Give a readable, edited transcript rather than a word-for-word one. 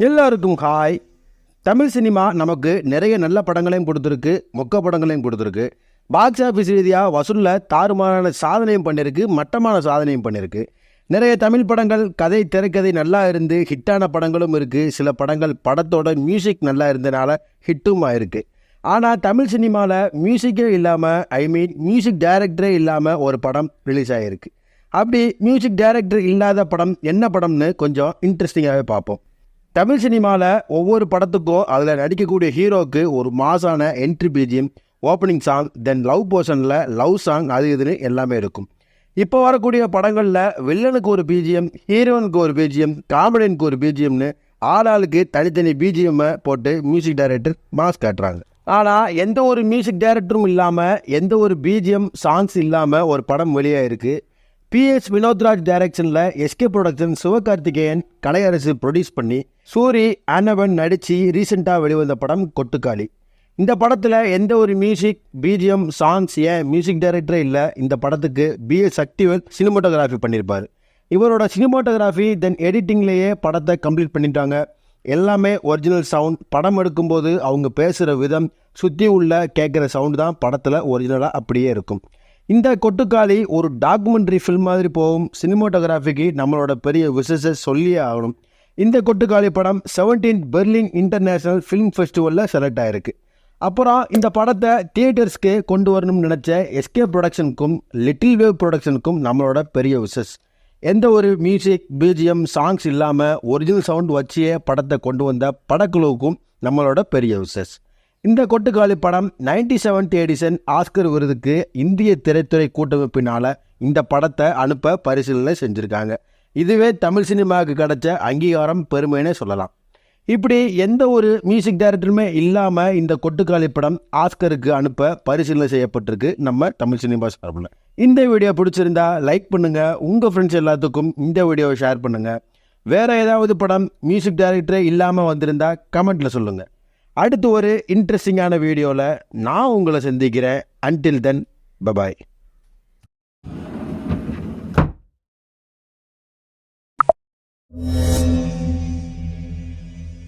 எல்லாருக்கும் hi. Tamil cinema நமக்கு நிறைய நல்ல படங்களையும் கொடுத்துருக்கு, மொக்க படங்களையும் கொடுத்துருக்கு. பாக்ஸ் ஆஃபீஸ் ரீதியாக வசூலில் தாறுமாறான சாதனையும் பண்ணியிருக்கு, மட்டமான சாதனையும் பண்ணியிருக்கு. நிறைய தமிழ் படங்கள் கதை திரைக்கதை நல்லா இருந்து ஹிட்டான படங்களும் இருக்குது. சில படங்கள் படத்தோட மியூசிக் நல்லா இருந்தனால ஹிட்டும் ஆயிருக்கு. ஆனால் தமிழ் சினிமாவில் மியூசிக்கே இல்லாமல் மியூசிக் டைரக்டரே இல்லாமல் ஒரு படம் ரிலீஸ் ஆகிருக்கு. அப்படி மியூசிக் டைரக்டர் இல்லாத படம் என்ன படம்னு கொஞ்சம் இன்ட்ரெஸ்டிங்காகவே பார்ப்போம். தமிழ் சினிமாவில் ஒவ்வொரு படத்துக்கும் அதில் நடிக்கக்கூடிய ஹீரோவுக்கு ஒரு மாசான entry BGM, opening song, then love போர்ஷனில் லவ் சாங், அது இதுன்னு எல்லாமே இருக்கும். இப்போ வரக்கூடிய படங்களில் வில்லனுக்கு ஒரு பிஜிஎம், ஹீரோனுக்கு ஒரு பிஜிஎம், காமெடியனுக்கு ஒரு பிஜிஎம்னு ஆளாளுக்கு தனித்தனி பிஜிஎம்மை போட்டு மியூசிக் டைரக்டர் மாஸ் காட்டுறாங்க. ஆனால் எந்த ஒரு மியூசிக் டைரக்டரும் இல்லாமல், எந்த ஒரு பிஜிஎம் சாங்ஸ் இல்லாமல் ஒரு படம் வெளியாக இருக்குது. PS வினோத்ராஜ் டைரக்ஷனில் SK production, Sivakarthikeyan, Kalaiyarasu produce பண்ணி சூரி ஆனவன் நடித்து ரீசெண்டாக வெளிவந்த படம் கொட்டுக்காளி. இந்த படத்தில் எந்த ஒரு மியூசிக் பிஜிஎம் சாங்ஸ், ஏன் மியூசிக் டைரக்டரே இல்லை. இந்த படத்துக்கு BS சக்திவேல் சினிமோட்டோகிராஃபி பண்ணியிருப்பார். இவரோட சினிமோட்டோகிராஃபி தென் எடிட்டிங்லேயே படத்தை கம்ப்ளீட் பண்ணிட்டாங்க. எல்லாமே ஒரிஜினல் சவுண்ட். படம் எடுக்கும்போது அவங்க பேசுகிற விதம், சுற்றி உள்ள கேட்குற சவுண்டு தான் படத்தில் ஒரிஜினலாக அப்படியே இருக்கும். இந்த கொட்டுக்காளி ஒரு டாக்குமெண்ட்ரி ஃபில்ம் மாதிரி போகும். சினிமோட்டோகிராஃபிக்கு நம்மளோட பெரிய விசேஷம் சொல்லியே ஆகணும். இந்த கொட்டுக்காளி படம் 17th பெர்லின் இன்டர்நேஷ்னல் ஃபிலிம் ஃபெஸ்டிவலில் செலக்ட் ஆகிருக்கு. அப்புறம் இந்த படத்தை தியேட்டர்ஸ்க்கு கொண்டு வரணும்னு நினச்ச எஸ்கே ப்ரொடக்ஷனுக்கும் லிட்டில் வேவ் ப்ரொடக்ஷனுக்கும் நம்மளோட பெரிய விசஸ். எந்த ஒரு மியூசிக் பிஜிஎம் சாங்ஸ் இல்லாமல் ஒரிஜினல் சவுண்ட் வச்சியே படத்தை கொண்டு வந்த படக்குழுவுக்கும் நம்மளோட பெரிய விசஸ். இந்த கொட்டுக்காளி படம் 97th எடிஷன் ஆஸ்கர் விருதுக்கு இந்திய திரைத்துறை கூட்டமைப்பினால் இந்த படத்தை அனுப்ப பரிசீலனை செஞ்சுருக்காங்க. இதுவே தமிழ் சினிமாவுக்கு கிடைச்ச அங்கீகாரம், பெருமைன்னே சொல்லலாம். இப்படி எந்த ஒரு மியூசிக் டைரக்டருமே இல்லாமல் இந்த கொட்டுக்காளி படம் ஆஸ்கருக்கு அனுப்ப பரிசீலனை செய்யப்பட்டிருக்கு நம்ம தமிழ் சினிமா சார்பில். இந்த வீடியோ பிடிச்சிருந்தா லைக் பண்ணுங்கள், உங்கள் ஃப்ரெண்ட்ஸ் எல்லாத்துக்கும் இந்த வீடியோவை ஷேர் பண்ணுங்கள். வேறு ஏதாவது படம் மியூசிக் டைரக்டரே இல்லாமல் வந்திருந்தா கமெண்ட்டில் சொல்லுங்கள். அடுத்து ஒரு இன்ட்ரெஸ்டிங்கான வீடியோவில் நான் உங்களை சந்திக்கிறேன். Until then, bye bye.